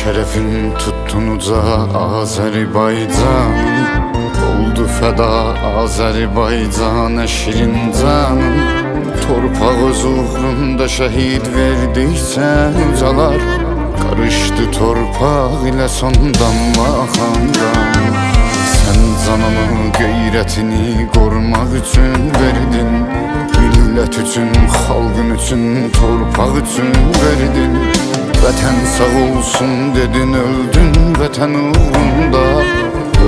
Şerefin tuttun uca Azerbaycan, oldu feda Azerbaycan şirin canım. Torpaq öz uğrunda şehit verdikçe ucalar, karıştı torpaq ile sondan makandan. Sen canını qeyrətini korumak için verdin, millet için, xalqın için, torpaq için verdin. Vətən sağ olsun dedin, öldün vətən uğrunda.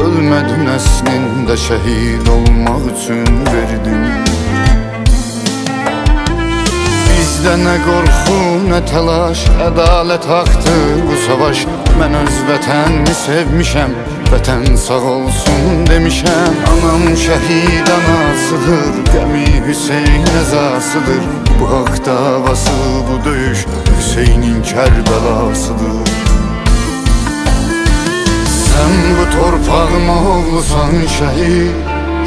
Ölmedin əslində, şəhid olmaq üçün verdin. Bizdə nə qorxu, nə təlaş, ədalət haqdır bu savaş. Mən öz vətənimi sevmişəm, vətən sağ olsun demişəm. Anam şəhid anasıdır, qəmi Hüseyn əzasıdır. Bu haqq davası, bu döyüş Hüseynin Kərbəlasıdır. Sen bu torpağıma oğlusan şəhid,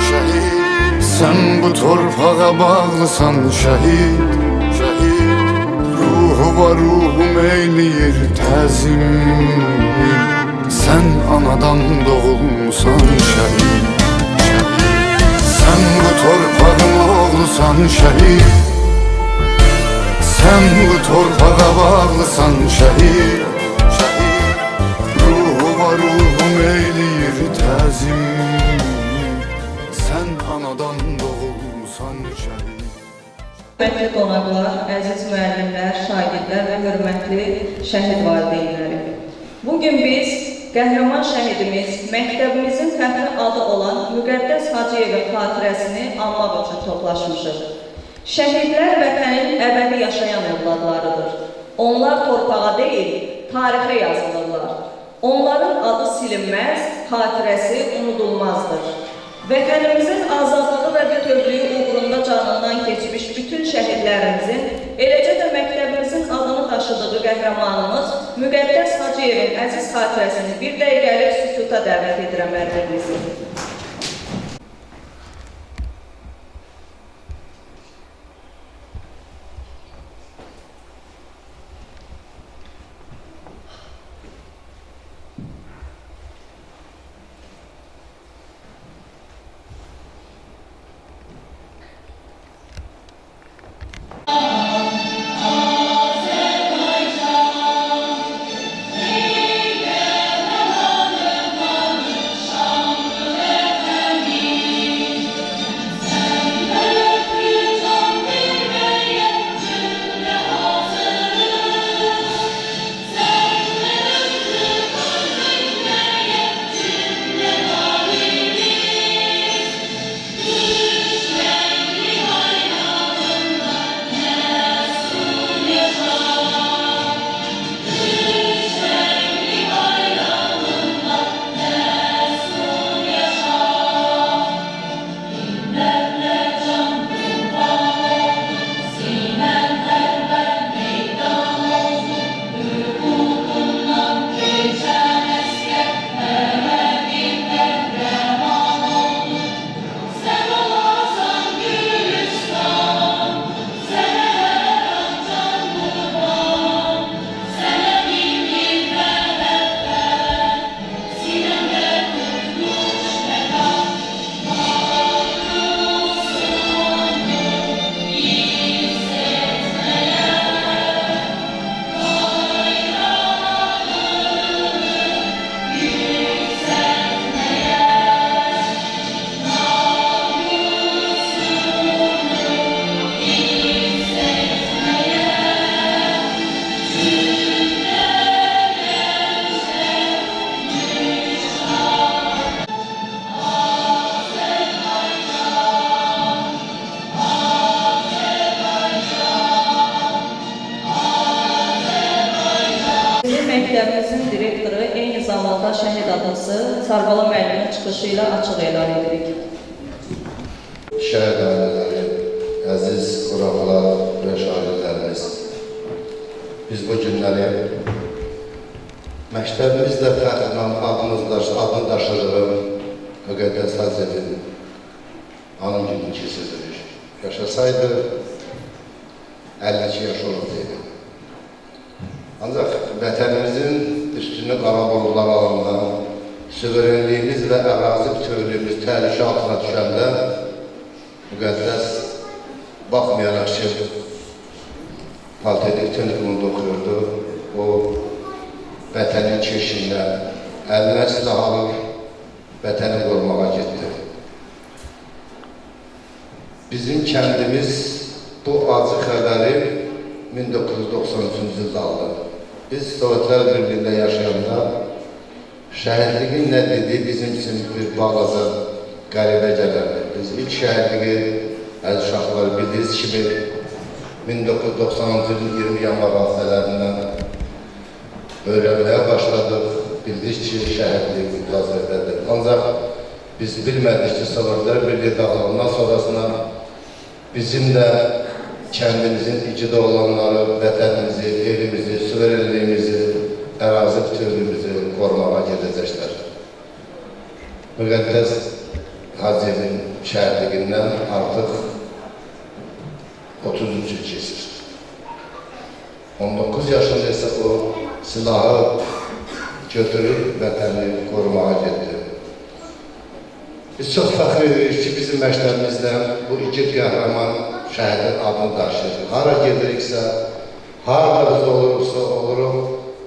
şəhid. Sen bu torpağa bağlısan şəhid, şəhid. Ruhu var ruhum eyləyir təzim. Sen anadan doğulmusan şəhid, şəhid. Sen bu torpağıma oğlusan şəhid. Sen bu torpağa bağlısan şəhid, şəhid. Ruhu var ruhum eyləyir təzim. Sen anadan doğulmusan şəhid. Hörmətli qonaqlar, əziz müəllimlər, şagirdlər və hörmətli şəhid valideynləri. Bugün biz qəhrəman şəhidimiz, məktəbimizin fəxri adı olan Müqəddəs Hacıyevin xatirəsini anmaq üçün toplaşmışıq. Şəhidlər vətənin əbədi yaşayan övladlarıdır. Onlar torpağa deyil, tarixə yazılırlar. Onların adı silinməz, xatirəsi unudulmazdır. Vətənimizin azadlığı və bütövlüyü uğrunda canından keçmiş bütün şəhidlərimizin, eləcə də məktəbimizin adını daşıdığı qəhrəmanımız Müqəddəs Hacıyevin əziz xatirəsini bir dəqiqəlik sükuta dəvət edirəm hər-birinizi. Məktəbimizin direktoru, eyni zamanda şəhid adası Sarbala müəllimin çıxışı ilə açıq elan edirik. Şəhid ailələri, əziz qonaqlar və şagirdlərimiz, biz bu günləri məktəbimizdə fəxrlə adını daşıdığım Müqəddəs Hacıyevin anım gününü keçiririk. Yaşasaydı 52 yaş olurdaydı. Ancaq vətənimizin üstünü qara buludlar alanda, suverenliyimiz və ərazi bütövlüyümüz təhlükə altına düşəndə müqəddəs baxmayaraq ki, Politexnik Texnikumunda oxuyurdu, o vətənin keşindən əlinə silah alıb vətəni qorumağa getdi. Bizim kəndimiz bu acı xəbəri 1993-cü ildə aldı. Biz Sovetlər Birliyində yaşayanda şəhidliğin nə dediyi bizim üçün bir balaca qəribə gələrdi. Biz ilk şəhidliği, əziz uşaqlar, bildiyiniz kimi 1990-cı ilin 20 yanvar hadisələrindən öyrənməyə başladıq. Bildik ki, şəhidlik müqazirədədir. Ancaq biz bilmədik ki, Sovetlər Birliyi dağılandan sonrasına bizim də kəndimizin icra olanları, vətənimizi, elimizi, suverenliyimizi, ərazi bütövlüyümüzü qorumağa gedəcəklər. Müqəddəs Hacı'nın şəhidliğindən artıq 33 il keçir. 19 yaşında isə o silahı götürüb vətəni qorumağa getdi. Biz çox fəxr edirik ki, bizim məktəbimizdə bu iki qəhrəman şəhidin adını daşıyır. Hara gediriksə, harada biz oluruq,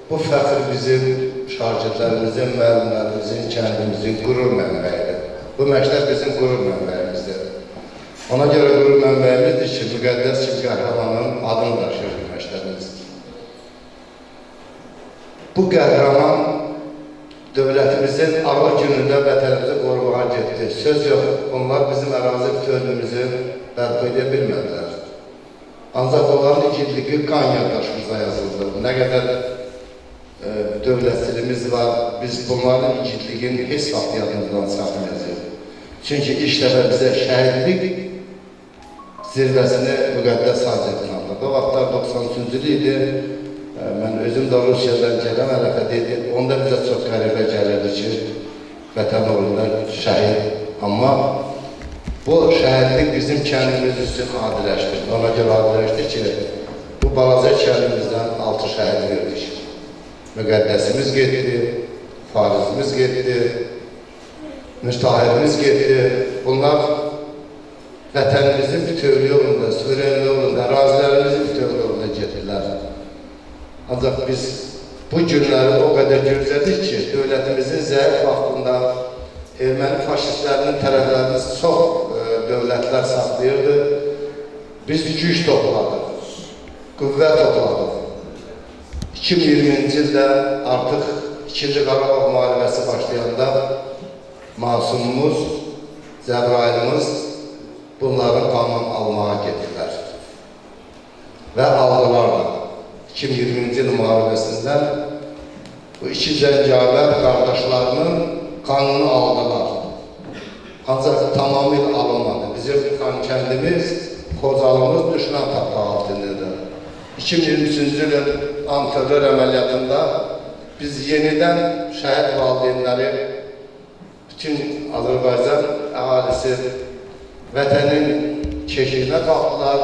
bu fəxr bizim şagirdlərimizin, müəllimlərimizin, kəndimizin qürur mənbəyidir. Bu məktəb bizim qürur mənbəyimizdir. Ona görə qürur mənbəyimizdir ki, müqəddəs kimi qəhrəmanın adını daşıyır məktəbimiz. Bu qəhrəman dövlətimizin ağır günündə vətənimizi qorumağa getdi. Söz yox, onlar bizim ərazi bütövlüyümüzü bərpa edə bilmədilər. Ancaq onların igidliyi qan yaddaşımıza yazıldı. Nə qədər dövlətçiliyimiz var, biz bunların igidliğini heç vaxt yadımızdan çıxartmayacağıq. Çünki ilk dəfə bizə şəhidlik zirvəsini müqəddəs Hacı'nın aldı. O vaxtlar 93-cü il idi. Mən özüm də Rusiyadan gələm ərəfədə idi. Onda bizə çox qəribə gəlirdi ki, vətən uğrunda şəhid. Amma bu şəhidlik bizim kəndimiz üçün adiləşdirdi. Ona görə adiləşdi ki, bu balaca kəndimizdən 6 şəhid verdik. Müqəddəsimiz getdi, farizimiz getdi, müstahirimiz getdi. Bunlar vətənimizin bütövlüyü yolunda, suverenliyi yolunda, ərazilərimizin bütövlüyü yolunda getirlər. Ancaq biz bu günləri o qədər gözlədik ki, dövlətimizin zəif vaxtında erməni faşistlərinin tərəflərini çox dövlətlər saxlayırdı. Biz güc topladıq, qüvvət topladıq. 2020-ci ildə artıq 2-ci Qarabağ müharibəsi başlayanda masumumuz, Cəbrailimiz bunların qanunu almağa getdilər və aldılar da. 2020-ci il müharibəsindən bu iki cəngavər qardaşlarının qanunu aldılar. Ancaq tamamilə alınmadı. Bizim kəndimiz, Xocalımız düşman tapdağı altındadır. 2023-cü ilin antiterror əməliyyatında biz yenidən şəhid valideynləri, bütün Azərbaycan əhalisi vətənin keşiyinə qalxdılar.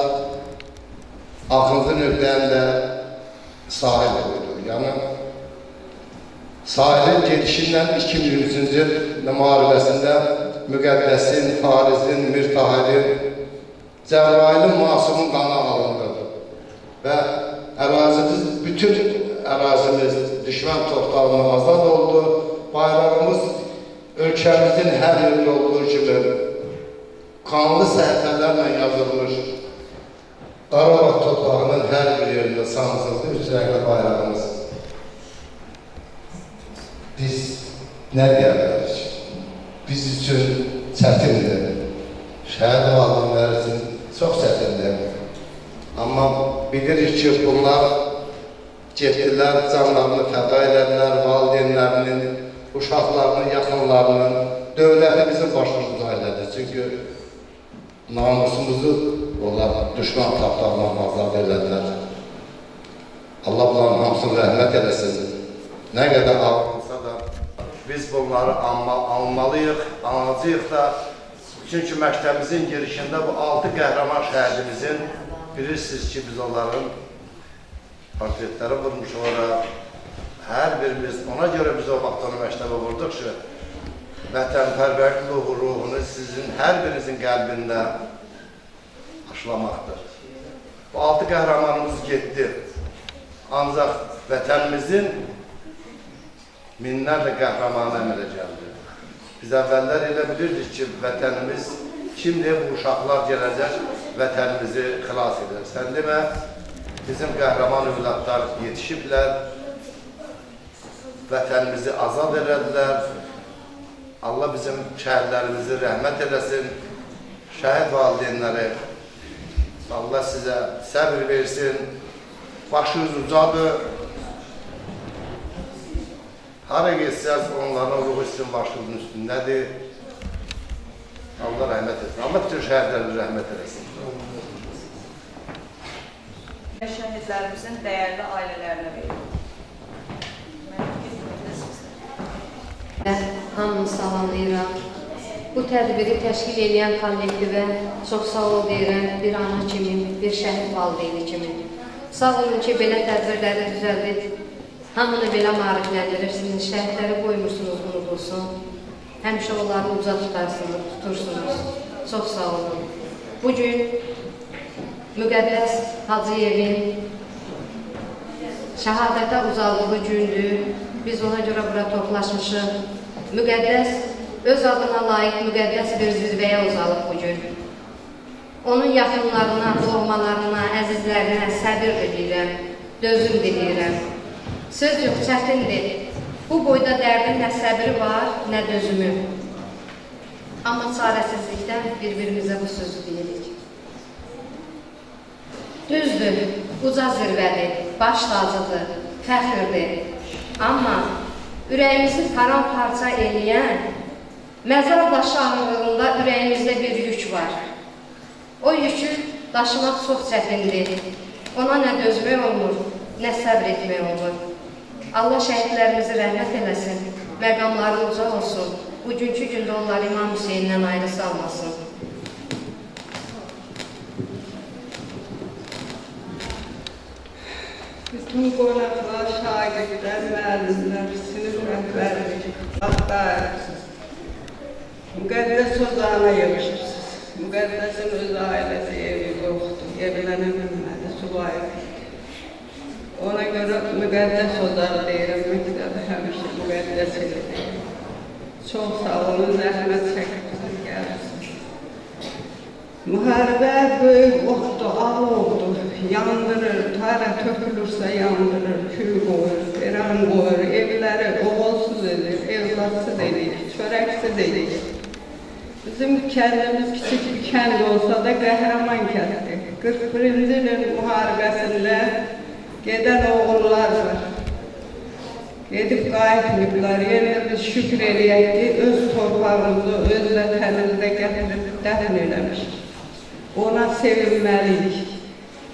Axıncı nöqtəyində sahil oldu. Yəni, sahilin gedişindən 2023-cü il müharibəsində müqəddəsin, farizin, mürtahirin, Cəbrailin, masumun qanı alındı. Və ərazimiz, bütün ərazimiz düşmən torpağından azad oldu. Bayrağımız ölkəmizin hər yerində olduğu kimi qanlı səhifələrlə yazılmış. Qarabağ torpağının hər bir yerində sancıldı, üç rəngli bayrağımız. Biz nə deyərik? Biz üçün çətindir. Şəhid valideynləri üçün çox çətindir. Amma bilirik ki, bunlar getdilər, canlarını fəda edədilər, valideynlərinin, uşaqlarının, yaxınlarının, dövlətimizin başını müdahilədir. Çünki namusumuzu onlar düşman tapdağından azad edədilər. Allah bunların hamısını rəhmət eləsin. Nə qədər ağırlıqsa da biz bunları almalıyıq, anacağıq da. Çünki məktəbimizin girişində bu 6 qəhrəman şəhidimizin bilirsiniz ki, biz onların portretləri vurmuş oraya, hər birimiz, ona görə biz o vaxt onu məktəbə vurduq ki, vətənpərvərlik ruhunu sizin hər birinizin qəlbində aşılamaqdır. Bu 6 qəhrəmanımız getdi. Ancaq vətənimizin minlərlə qəhrəmanı əmələ gəldi. Biz əvvəllər elə bilirdik ki, vətənimiz kimdir, bu uşaqlar gələcək, vətənimizi xilas edir. Sən demə, bizim qəhrəman övladlar yetişiblər, vətənimizi azad elədilər. Allah bizim şəhərlərimizi rəhmət eləsin, şəhid valideynləri, Allah sizə səbir versin, başınız ucadır. Hara geçsəz onların ruhu sizin başınızın üstündədir. Allah rəhmət etsin. Allah bütün şəhidlərini rəhmət eləsin. Şəhidlərimizin dəyərli ailələrinə verir. Hamını salamlayıram. Bu tədbiri təşkil edən kollektivə çox sağ ol deyirəm, bir ana kimi, bir şəhid valideyni kimi. Sağ olun ki, belə tədbirləri düzəldib, hamını belə maarifləndirirsiniz, şəhidləri qoymursunuz, unudulsun. Həmişə onları uca tutursunuz. Çox sağ olun. Bugün Müqəddəs Hacıyevin şəhadətə uzaldığı gündür. Biz ona görə bura toplaşmışıq. Müqəddəs öz adına layiq müqəddəs bir zirvəyə uzalıb bugün. Onun yaxınlarına, doğmalarına, əzizlərinə səbir diləyirəm, dözüm diləyirəm. Söz yox, çətindir. Bu boyda dərdin nə səbri var, nə dözümü. Amma çarəsizlikdən bir-birimizə bu sözü deyirik. Düzdür, uca zirvədir, baş tacıdır, fəxirdir. Amma ürəyimizi paramparça eləyən, məzar daşı ağırlığında ürəyimizdə bir yük var. O yükü daşımaq çox çətindir. Ona nə dözmək olmur, nə səbr etmək olmur. Allah şəhidlərimizi rəhmət eləsin, məqamları uca olsun. Bugünkü gündə onları İmam Hüseynindən ayrı salmasın. Bütün qonaqlar, şagirdlər, müəllimlər, sinif rəhbərlik, vaxtlar, müqəddəs ocağına yığışırsınız. Müqəddəsin öz ailəsi evi yoxdur, evlənə bilmədi, subayı. Ona görə müqəddəs ocağı deyirəm, məktəbi həmişə müqəddəs edir. Çox sağ olun, rəhmət çəkirsiniz, gəlirsiniz. Müharibə böyük oxdur, alovdur, yandırır, tarə tökülürsə yandırır, kül qoyur, eran qoyur, evləri oğulsuz edir, evladsız edir, çörəksiz edir. Bizim kəndimiz kiçik bir kənd olsa da qəhrəman kənddir. 41-ci ilin müharibəsində gedən oğullar var. Gedib qayıtmayıblar, yenə biz şükür eləyək ki, öz torpağımızı, öz vətənimizə gətirib dəfn eləmişik. Ona sevinməliyik.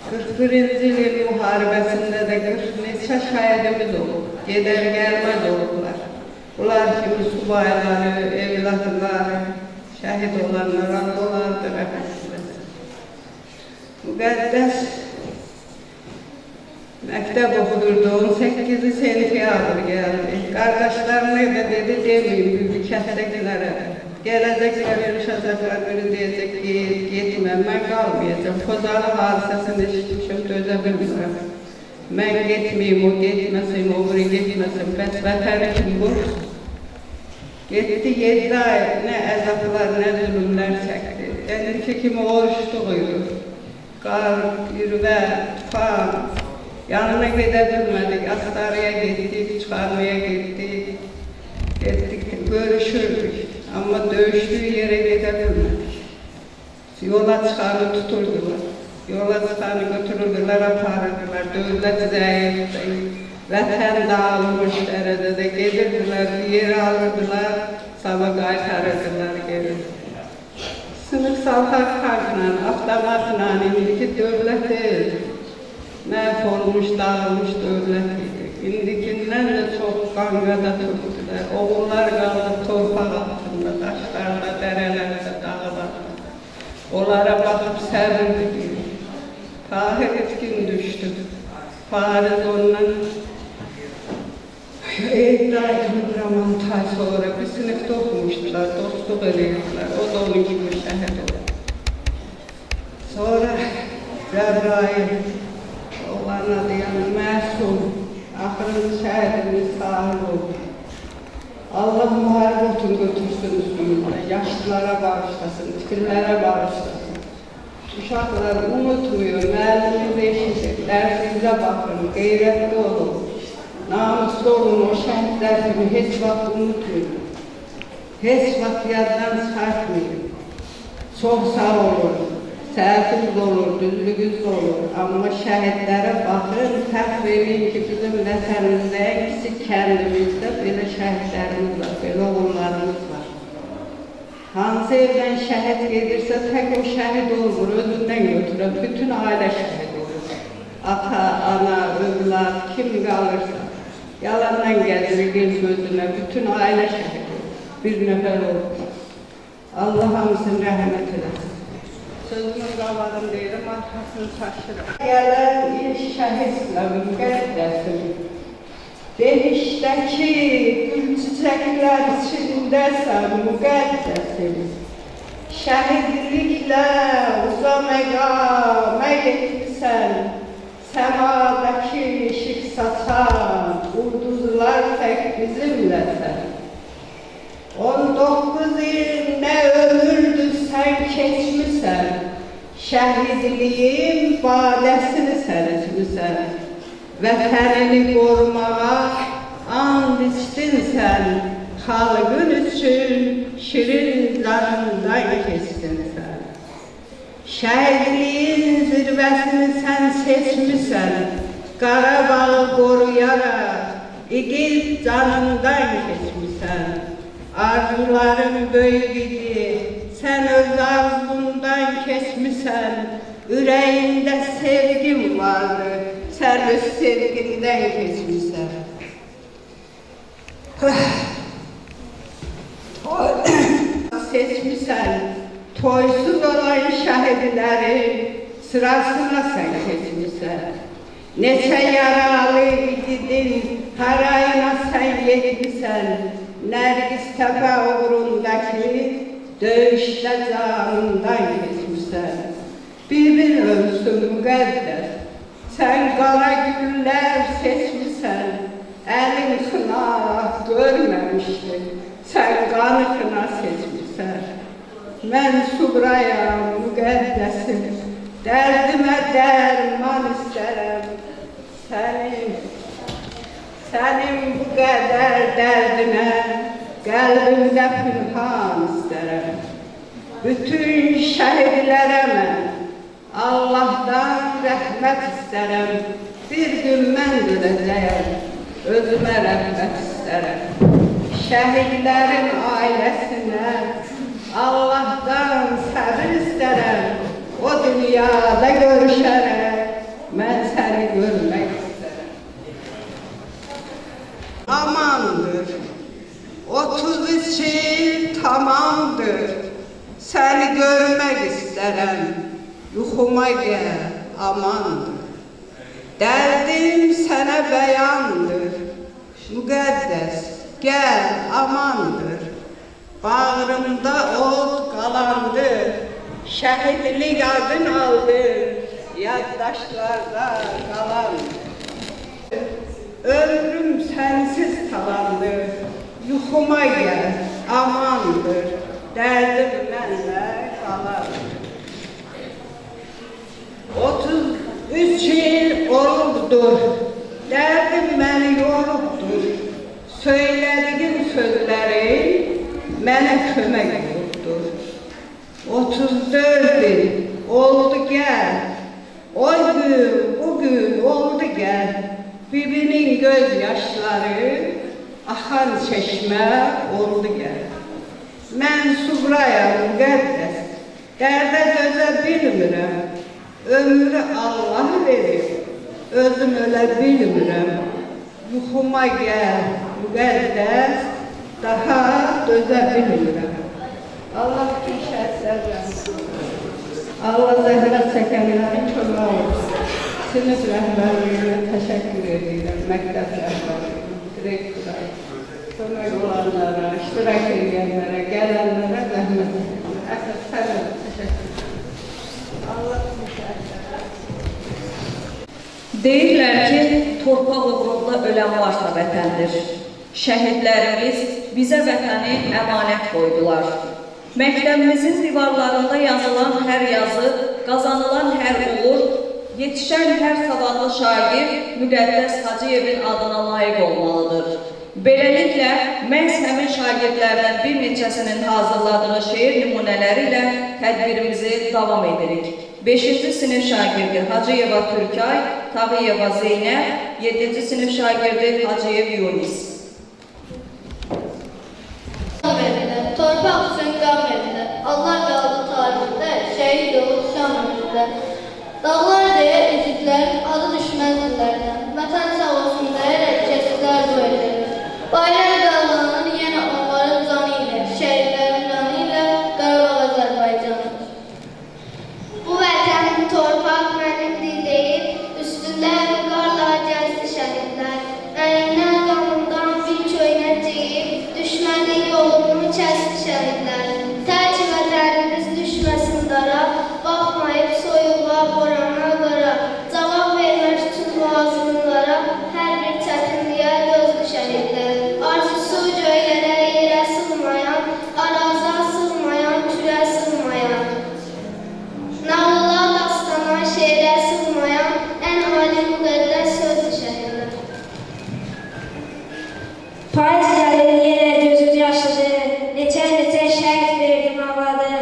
41-ci ilin müharibəsində də 40 neçə şəhidimiz olub, gedər gəlməz olublar. Bunlar kimi subayları, evlatları, şəhid olanlar, onlardır rəhmətlər. Müqəddəs məktəb oxudurdu, 18 sentyabr gəldi. Qardaşlarına da dedi, demeyin, bir kəndəkilərə. Gələcəklər, yarışacaqlar, biri deyəcək ki, getməm, mən qalmayacam. Xocalı hadisəsini eşitmişim, dözə bilmirəm. Mən getməyim, o getməsin, o biri getməsin, bəs vətəni kim qorusun? Getdi 7 ay, nə əzablar, nə zülümlər çəkdi. Əndiki kimi oruçluğuydu. Qar, yürüvə, tufan, yanına gedə bilmədik, astarıya getdik, çıxarmaya getdik. Getdik, görüşürdük. Amma döyüşdüyü yerə gedə bilmədik. Yola çıxanı tuturdular. Yola çıxanı götürürdülər, aparırdılar. Dövlət zəifdir. Vətən dağılmış dərəcədə gedirdilər, yer alırdılar, sabah qaytarırdılar, gelirdilər. Sınıfsal xalqla, avtomatla, indiki dövlət deyil. Məhv olmuş, dağılmış dövlət idi. İndikindən də çox qanqada tutdular. Oğullar qaldı torpaq altında, daşlarda, dərələrdə, dağlarda. Onlara baxıb səbir edir. Tahir etkin düşdü. Fariz ondan Qeydaydım Raman tay sonra bir sınıfta okumuşdular, dostluq ediyordular. O da onun gibi şəhid oldu. Sonra Cəbrayil, oğlan adı yani Məsum, axırıncı şəhidimiz sahib oldu. Allah müharib otun götürsün üstümüzden, yaşlılara bağışlasın, fikirlere bağışlasın. Uşaqlar unutmuyor, müəllimiz eşidir, dərsinizə baxın, qeyrətli olun. Namuslu olun, o şəhidlərini heç vaxt unutmayın. Heç vaxt yaddan çıxartmayın. Çox sağ olun, səhviniz olur, düzlüğünüz olur. Amma şəhidlərə baxın, fəxr edin ki, bizim vətənimizdə, kiçik kəndimizdə belə şəhidlərimiz var, belə oğullarımız var. Hansı evdən şəhid gedirsə, tək o şəhid olmur, özündən götürür, bütün ailə şəhid olur. Ata, ana, övlad, kim qalırsa, yalandan gəlir göz gözünə, bütün ailə şəhid olur, bir nəfər olur. Allah hamısını rəhmət eləsin. Sözümün qalanını deyirəm, arxasını çaşırım. Gələn ilk şəhid sınavım, qəddəsim. Behiştəki gül çiçəklər içindəsən, müqəddəsim. Şəhidliklə uza məqamə yetmisən, səmadakı işıq saçan, ulduzlar tək bizimləsən. 19 il nə ömürdür sən keçmisən, şəhidliyin badəsini sən etmisən. Vətənini qorumağa and içdin sən, xalqın üçün şirin canından keçdin sən. Şəhidliyin zirvəsini sən seçmisən, Qarabağı qoruyaraq igid canından keçmisən. Arzuların böyük idi, sən öz arzundan keçmisən, ürəyində sevgin vardı, sən öz sevgindən keçmisən. Seçmisən, toysuz olan şəhidlərin sırasına sən keçmisən. Neçə yaralı igidin harayına sən yetmisən, Nərgiz təpə uğrundakı döyüşdə canından keçmisən. Bir ölsün müqəddəs, sən qara güllər seçmisən, əlin xınaq görməmişdir, sən qanı xına seçmisən. Mən subrayam müqəddəsim, dərdimə dərman istərəm, sənin bu qədər dərdinə qəlbimdə pünhan istərəm. Bütün şəhidlərə mən Allah'dan rəhmət istərəm. Bir gün mən görəcəyəm, özümə rəhmət istərəm. Şəhidlərin ailəsinə Allah'dan səbir istərəm. O dünyada görüşərək mən səni görmək istərəm. Amandır, 33 il tamamdır, səni görmək istərəm. Yuxuma gəl, amandır. Dərdim sənə bəyandır. Müqəddəs, gəl, amandır. Bağrımda od qalandır. Şəhidlik adın aldır. Yaddaşlarda qalandır. Ömrüm sənsiz talandır. Yuxuma gəl, amandır. Dərdim mənlə qalandır. 33 il olubdur, dərdim məni yorubdur. Söylediğin sözləri mənə kömək olubdur. 34 il oldu gəl, o gün, bugün oldu gəl. Bibinin göz yaşları, axan çeşmə oldu gəl. Mən subrayam müqəddəs, dərdə dözə bilmirəm. Ömrü Allah verir, özüm ölə bilmirəm. Yuxuma gəl, müqəddəs, daha dözə bilmirəm. Allah bir şəhətlərdən, Allah zəhrət çəkənlərin kömək olsun. Sinif rəhbərliyinə təşəkkür edirəm, məktəb rəhbərliyinə. direktora, kömək olanlara, iştirak edənlərə, gələnlərə rəhmət edirəm. Əsas sənə təşəkkür edirəm. Allah Deyirlər ki, torpaq uğrunda ölən varsa vətəndir. Şəhidlərimiz bizə vətəni əmanət qoydular. Məktəbimizin divarlarında yazılan hər yazı, qazanılan hər uğur, yetişən hər savadlı şagird Müqəddəs Hacıyevin adına layiq olmalıdır. Beləliklə, məhz həmin şagirdlərdən bir neçəsinin hazırladığı şeir nümunələri ilə tədbirimizi davam edirik. 5-ci sinif şagirdi Hacıyeva Türkay, Tağıyeva Zeynəb, 7-ci sinif şagirdi Hacıyev Yunis. Torpaq üçün qam edilir. Allah qaldı tarixdə, şəhid olub şam edilir. Dağlar deyə igidlər, adı düşməz dillərdən. Vətən sağ olsun deyərək keçdilər bu edilir. Bayraq dalğalanır yenə onların canı ilə, şəhidlərin canı ilə Qarabağ Azərbaycanıdır. Bu vətən torpaq mənimdir deyib, üstündə vüqarla gəzdi şəhidlər. Əlindən qanından bir köynək geyib, düşmənin yolunu kəsdi şəhidlər. Tək vətənimiz düşməsin dara, baxmayıb soyuğa, borana, qara. Cavab vermək üçün lazımlara, hər bir çətinliyə dözdü şəhidlər. Arzusu göylərə, yerə sığmayan, araza sığmayan, kürə sığmayan. Nağıla, dastana, şeirə sığmayan, ən ali müqəddəs sözdü şəhidlər. Faiz gəlir yenə gözüm yaşlıdır, neçə şəhid verdim ağladı.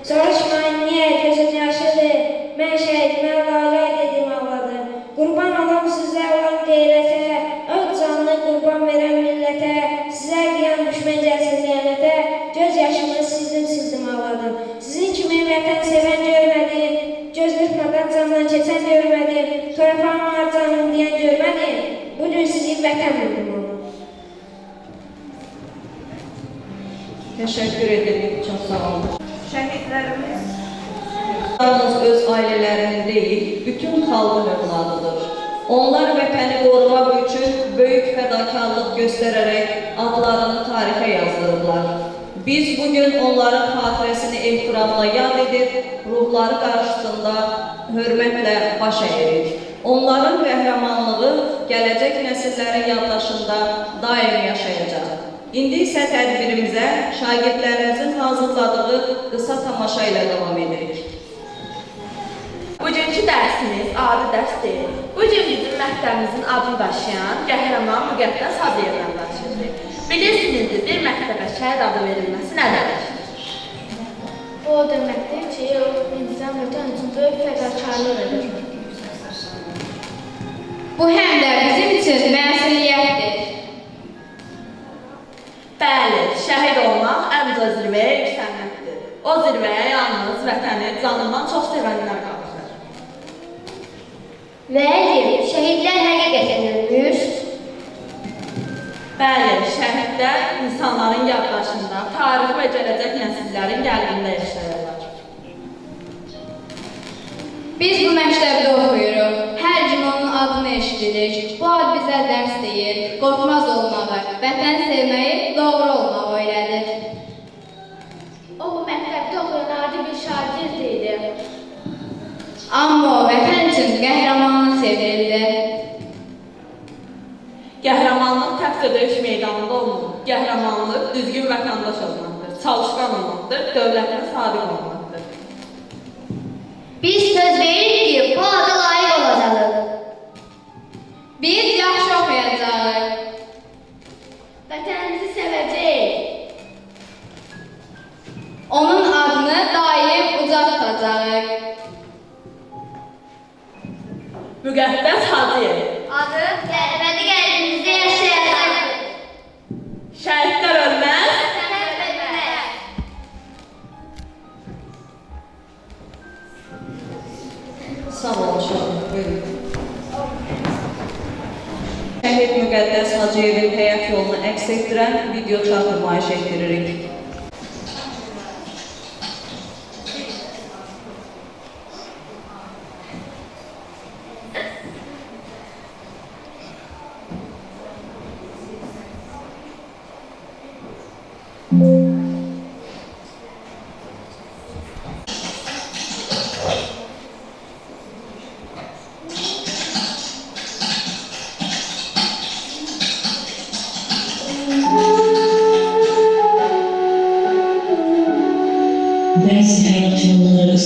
Soruşmayın niyə gözüm yaşlıdır, mən şəhidimə lalə dedim ağladı. Qurban olam sizə olan qeyrətə, öz canını qurban verən millətə, sizə qiyam düşmən gəlsin lənətə, göz yaşımı sildim ağladım. Sizin kimi vətən sevən görmədim, göz qırpmadan candan keçən görmədim, torpağım var canım deyən görmədim, bugün sizi vətən bildim onu. Təşəkkür ederim, çox sağ olun. Şəhidlərimiz Yalnız öz ailələrinin deyil, bütün xalqın övladıdır. Onlar vətəni qorumaq üçün böyük fədakarlıq göstərərək adlarını tarixə yazdırırlar. Biz bugün onların xatirəsini ehtiramla yad edib, ruhları qarşısında hörmətlə baş əyirik. Onların qəhrəmanlığı gələcək nəsillərin yaddaşında daim yaşayacaq. İndi isə tədbirimizə şagirdlərimizin hazırladığı qısa tamaşa ilə davam edirik. Bugünkü dərsimiz adi dərs deyil. Bugün bizim məktəbimizin adını daşıyan qəhrəman Müqəddəs Hacıyevdən danışacağıq. Bilirsinizdir, bir məktəbə şəhid adı verilməsi nə deməkdir? Bu o deməkdir ki, o insan vətən üçün böyük fədakarlıq edir. Bu həm də bizim üçün məsuliyyətdir. Bəli, şəhid olmaq ən uca zirvəyə yüksəlməkdir. O zirvəyə yalnız vətəni canından çox sevənlər qalır. Bəli, şəhidlər həqiqətən ölmüş. Bəli, şəhidlər insanların yaddaşında, tarix və gələcək nəsillərin qəlbində yaşayırlar. Biz bu məktəbdə oxuyuruq, hər gün onun adını eşidirik. Bu ad bizə dərs deyir, qorxmaz olmağı, vətən sevməyi, doğru olmağı öyrədir. O bu məktəbdə oxuyan adi bir şagird idi. Amma o vətən üçün qəhrəmanlıq sevdirildi. Qəhrəmanlıq təkcə döyüş meydanında olmur. Qəhrəmanlıq düzgün vətəndaş olmaqdır, çalışqan olmaqdır, dövlətinə sadiq olmaqdır. Biz söz veririk ki, bu ada layiq olacağıq. Biz yaxşı oxuyacağıq. Vətənimizi sevəcəyik. Onun adını daim uca tutacağıq. Müqəddəs Hacıyev. Adı əbədi qəlbimizdə yaşayacaq. Şəhidlər ölməz. Vətən ölməz. Sağ olun, uşaqlar, buyurun. Şəhid Müqəddəs Hacıyevin həyat yolunu əks etdirən video çap nümayiş etdiririk.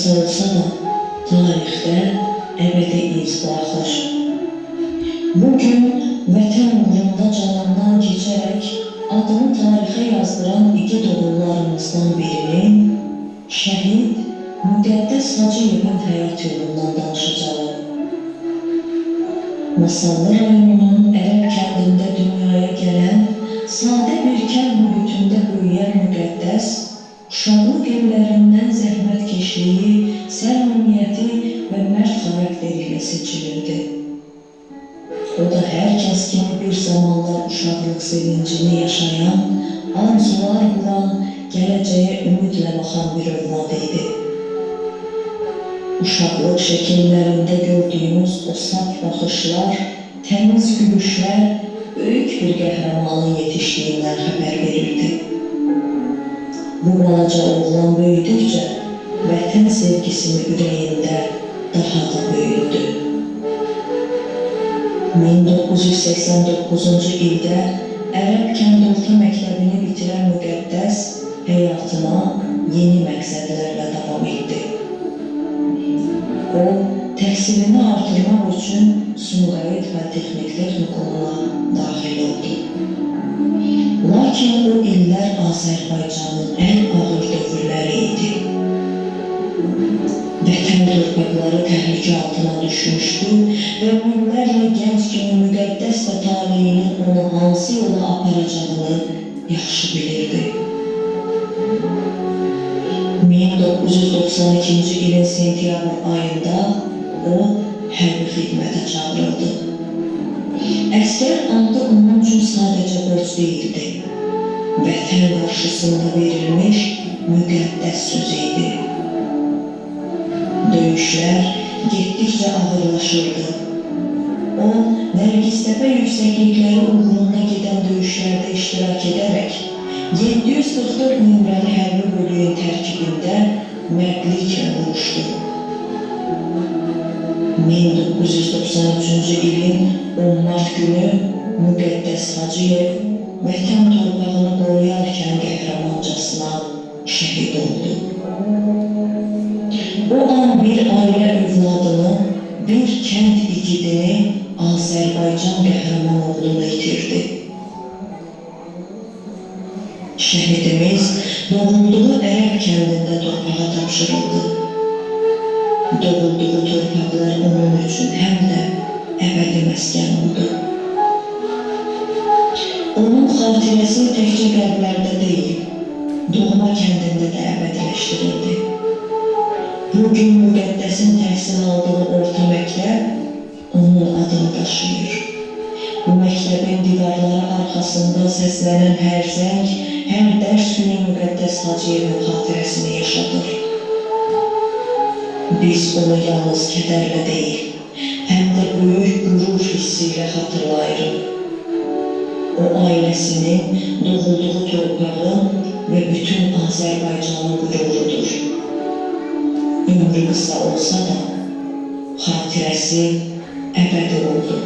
qısa olsa da tarixdə əbədi iz buraxır. Bugün vətən uğrunda canından keçərək adını tarixə yazdıran igid oğullarımızdan birinin şəhid Müqəddəs Hacıyevin həyat yolundan danışacağım. Masallı rayonunun Ərəb kəndində dünyaya gələn, sadə bir kənd mühitində böyüyən Müqəddəs, uşaqlıq illərindən zəhmətkeşliyi, səmimiyyəti və mərd xarakteri ilə seçilirdi. O da hər kəs kimi bir zamanlar uşaqlıq sevincini yaşayan, arzular quran, gələcəyə ümidlə baxan bir övlad idi. Uşaqlıq şəkillərində gördüyümüz o saf baxışlar, təmiz gülüşlər böyük bir qəhrəmanın yetişdiyindən xəbər verirdi. Bu balaca oğlan böyüdükcə vətən sevgisini ürəyində daha da böyüdü. 1989-cu ildə Ərəb kənd orta məktəbini bitirən Müqəddəs həyatına yeni məqsədlərlə davam etdi. O, təhsilini artırmaq üçün Sumqayıt və Texnik Texnikumuna daxil oldu. Lakin o illər Azərbaycanın ən ağır dövrləri idi. Vətən torpaqları təhlükə altına düşmüşdü və minlərlə gənc kimi Müqəddəs və talihinin onu hansı yola aparacağını yaxşı bilirdi. 1992-ci ilin sentyabr ayında o hərbi xidmətə çağırıldı. Əskər adı onun üçün sadəcə borc deyildi. Vətən qarşısında verilmiş müqəddəs söz idi. Döyüşlər getdikcə ağırlaşırdı. O, Nərgiztəpə yüksəklikləri uğrunda gedən döyüşlərdə iştirak edərək 744 nömrəli hərbi bölüyün tərkibində mərdliklə vuruşdu. 1993-cü ilin 10 mart günü Müqəddəs Hacıyev vətən torpağını qoruyarkən qəhrəmancasına şəhid oldu. O an bir ailə övladını, bir kənd igidini, Azərbaycan qəhrəman oğlunu itirdi. Şəhidimiz doğulduğu Ərəb kəndində torpağa tapşırıldı. Doğulduğu torpaqlar onun üçün həm də əbədi məskən oldu. Onun xatirəsi təkcə qəlblərdə deyil, doğma kəndində də əbədiləşdirildi. Bugün Müqəddəsin təhsil aldığı orta məktəb onun adını daşıyır. Bu məktəbin divarları arxasında səslənən hər zəng, hər dərs günü Müqəddəs Hacıyevin xatirəsini yaşadır. Biz onu yalnız kədərlə deyil, həm də böyük qürur hissi ilə xatırlayırıq. O ailəsinin, doğulduğu torpağın və bütün Azərbaycanın qürurudur. Ömrü qısa olsa da, xatirəsi əbədi oldu.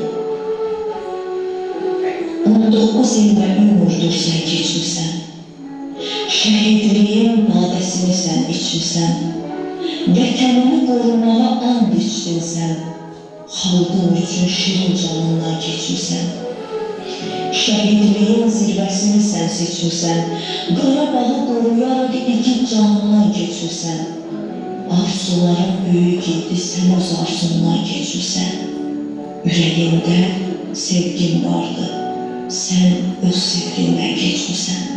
19 ildə ömürdür sən keçmirsən, şəhidliyin badəsini sən içmirsən, vətənini qorumağa and içdin sən, xalqın üçün şirin canından keçmirsən. Şəhidliyin zirvəsini sən seçmirsən, Qarabağı qoruyaraq igid canından keçmirsən. Arzuların böyük idi, sən öz arzundan keçmirsən. Ürəyində sevgin vardı, sən öz sevgindən keçmirsən.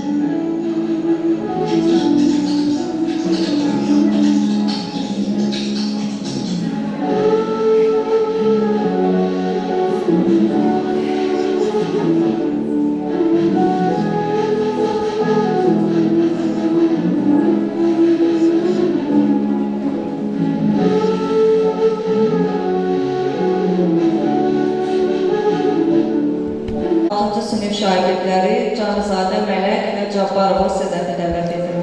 Sinif şagirdləri Canzadə Mələk və Cabbarova Sədəfi dəvət edir.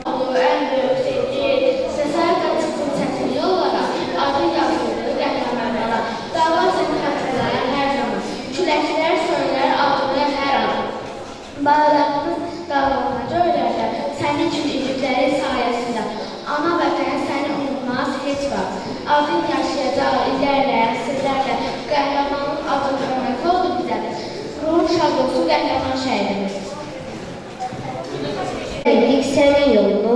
En büyük sevgi, sesler kaçısın çəkili olaraq, adı yazıldı qəhrəmanlara, dava seni xatırlayan hər zaman, küləklər söylər adını hər an. Bağlarımız dağlarına göylərdə, sənin üçün igidləri sayır. şad olsun qəhrəman şəhidimiz. Bildik sənin yolunu,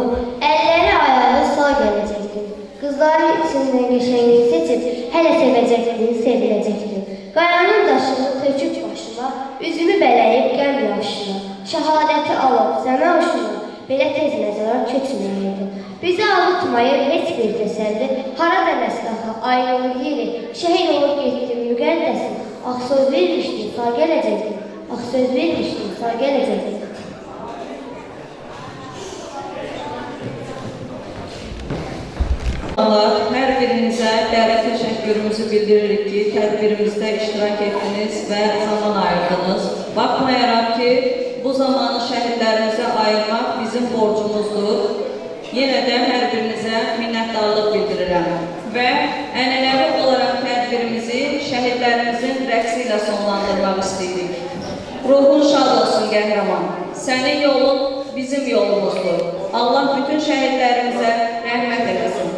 əlləri ayağı sağ gələcəkdir. Qızları içindən geçenliği seçip hələ sevəcəkdin, seviləcəkdin. Qayanın daşını töküb başına, üzümü bələyib qəm yaşına. Şəhadəti alıb sənə aşına, belə tez məzara köçməyəydi. Bizi avutmayır heç bir təsəlli, harada məslaha, ayrılır yeri, şəhid olub getdim müqəddəsin. Ax söz vermişdin, sağ gələcəkdin, ax söz vermişdin, sağ gələcəkdin. Allah, hər birinizə dərin təşəkkürümüzü bildiririk ki, tədbirimizdə iştirak etdiniz və zaman ayırdınız. Baxmayaraq ki, bu zamanı şəhidlərimizə ayırmaq bizim borcumuzdur. Yenə də hər birinizə minnətdarlıq bildirirəm. Və ənənəvi olaraq tədbirimizi şəhidlərimizin rəqsi ilə sonlandırmaq istəyirik. Ruhun şad olsun qəhrəman. Sənin yolun bizim yolumuzdur. Allah bütün şəhidlərimizə rəhmət eləsin.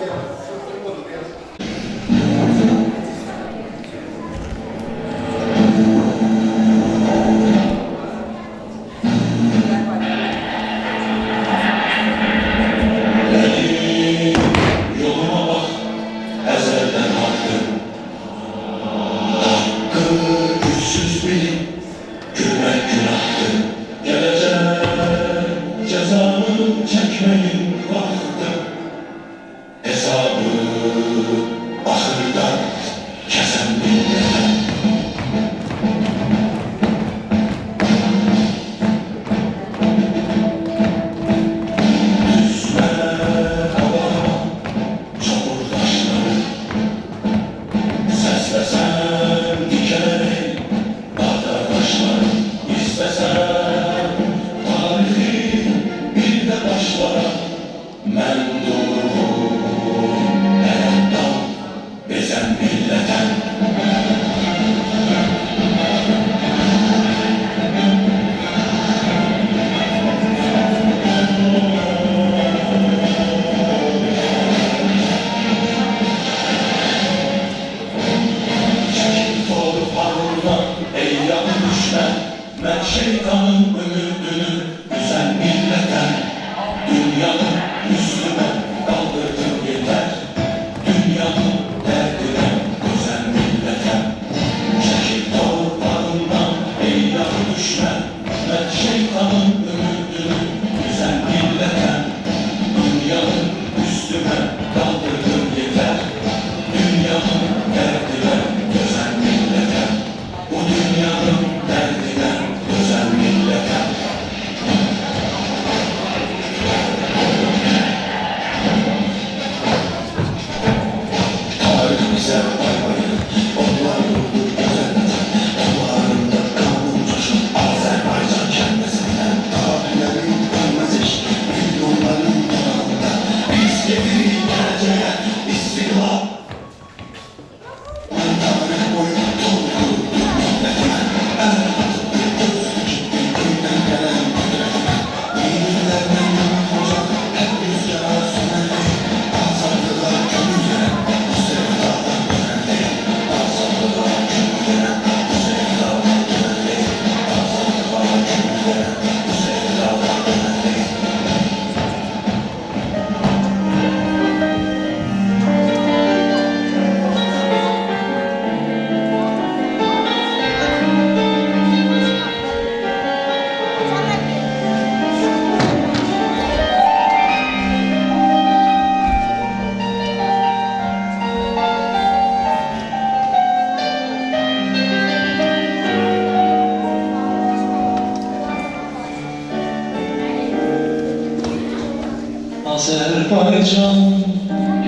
Azerbaycan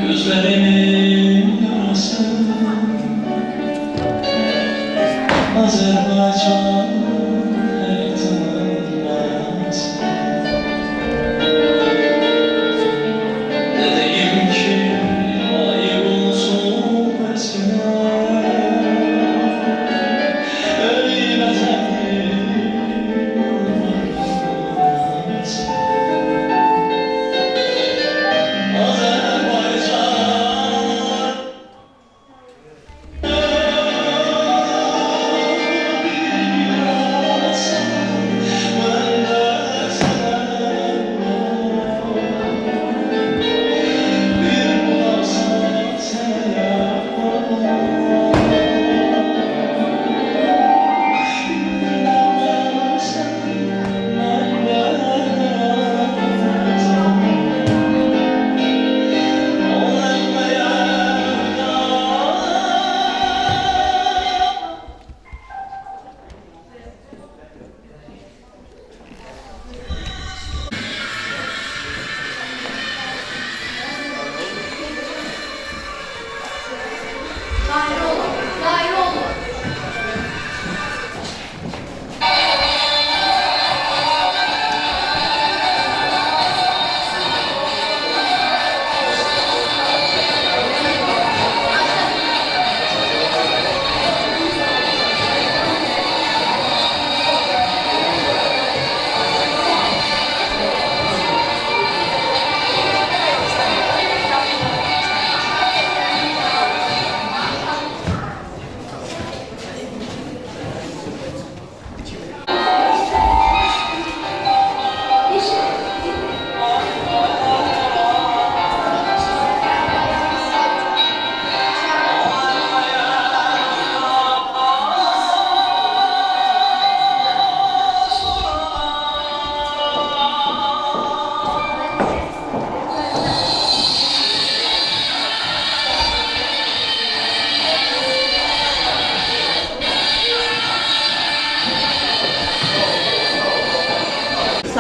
gözlerimin yarası, Azerbaycan həyatımın manası. Dediyim ki ayıb olsun əsmə, ey vətənim manası.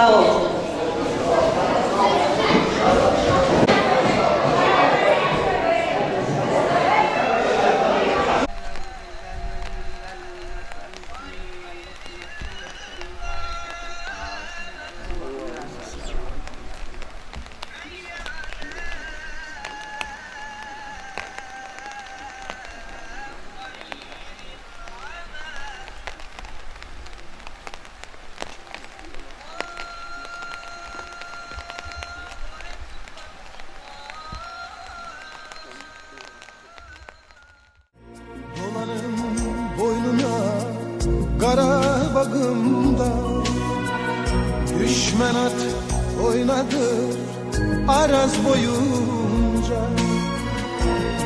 Sağ olun. Boynuna Qarabağımda düşmən at oynadır Araz boyunca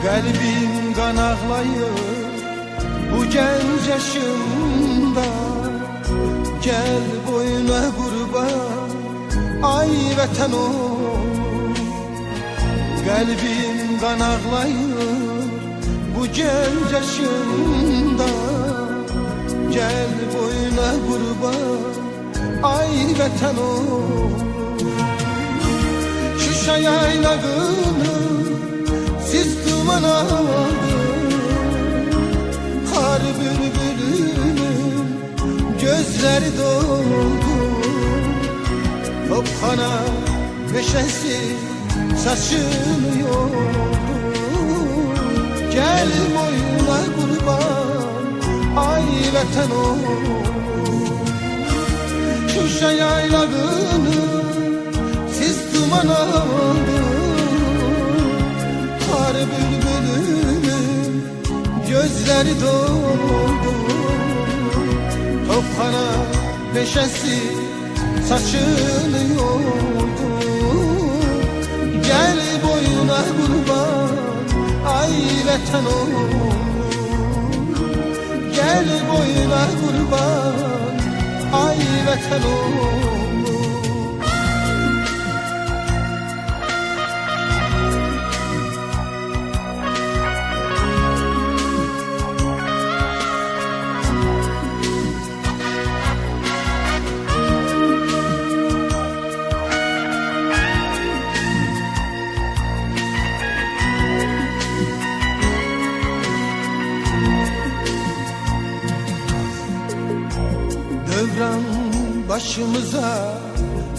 qəlbim qan ağlayır bu gənc yaşımda Gəl boyuna qurban ay vətən ol qəlbim qan ağlayır bu gənc yaşımda Gel boyuna qurban ay vətən ol Şuşa yaylağını siz duman aldı Kar bülbülünün gözləri doldu Topxana meşəsi saçını yoldu Gel boyuna qurban ay vətən ol Şuşa yaylağını siz duman aldı Kar bülbülünün gözləri doldu Topxana meşəsi saçını yoldu Gel boyuna qurban ay vətən ol Gel boyuna qurban ay vətən ol Dövran başımıza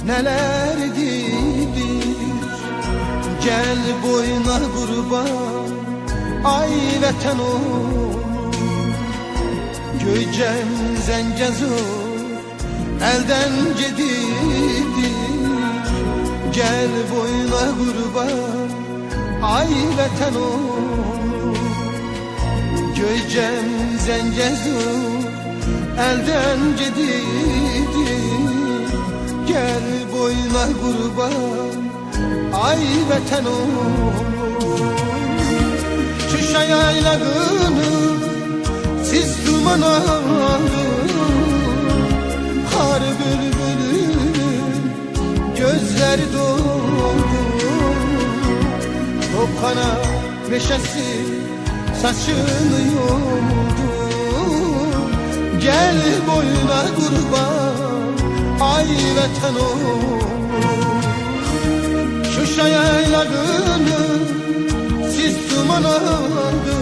neler dilir Gel boyuna qurban ay vətən ol Göycəm Zəngəzur eldən gedir Gel boyuna qurban ay vətən ol Göycəm Zəngəzur elden gidiyor Gel boyuna qurban ay vətən ol Şuşa yaylağını siz duman aldı Kar bülbülünün gözləri doldu Topxana meşəsi saçını yoldu Gel boyuna qurban ay vətən ol Şuşa yaylağını siz duman aldı